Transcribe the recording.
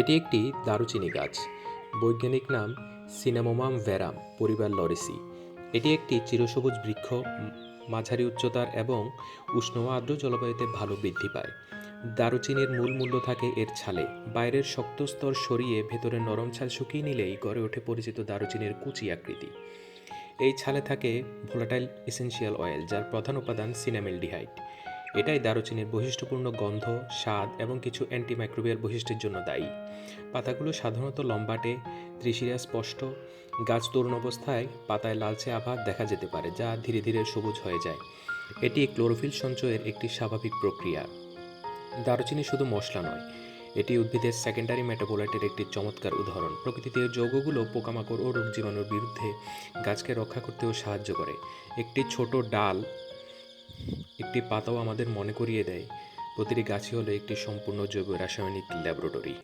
এটি একটি দারুচিনি গাছ। বৈজ্ঞানিক নাম সিনামোমাম ভেরাম, পরিবার লরেসি। এটি একটি চিরসবুজ বৃক্ষ, মাঝারি উচ্চতার এবং উষ্ণ ও আর্দ্র জলবায়ুতে ভালো বৃদ্ধি পায়। দারুচিনির মূল মূল্য থাকে এর ছালে। বাইরের শক্ত স্তর সরিয়ে ভেতরের নরম ছাল শুকিয়ে নিলেই গড়ে ওঠে পরিচিত দারুচিনির কুচি আকৃতি। এই ছালে থাকে ভোলাটাইল এসেনশিয়াল অয়েল, যার প্রধান উপাদান সিনামেলডিহাইড। এটাই দারুচিনির বৈশিষ্ট্যপূর্ণ গন্ধ, স্বাদ এবং কিছু অ্যান্টিমাইক্রোবিয়াল বৈশিষ্ট্যের জন্য দায়ী। পাতাগুলো সাধারণত লম্বাটে, ত্রিশিরা স্পষ্ট। গাছ তরুণ অবস্থায় পাতায় লালচে আভা দেখা যেতে পারে, যা ধীরে ধীরে সবুজ হয়ে যায়। এটি ক্লোরোফিল সঞ্চয়ের একটি স্বাভাবিক প্রক্রিয়া। দারুচিনি শুধু মশলা নয়, এটি উদ্ভিদের সেকেন্ডারি মেটাবোলাইটের একটি চমৎকার উদাহরণ। প্রকৃতিতে এই যৌগগুলো পোকামাকড় ও রোগ জীবাণুর বিরুদ্ধে গাছকে রক্ষা করতেও সাহায্য করে। একটি ছোট ডাল, একটি পাতাও আমাদের মনে করিয়ে দেয় প্রতিটি গাছই হলো একটি সম্পূর্ণ জৈব রাসায়নিক ল্যাবরেটরি।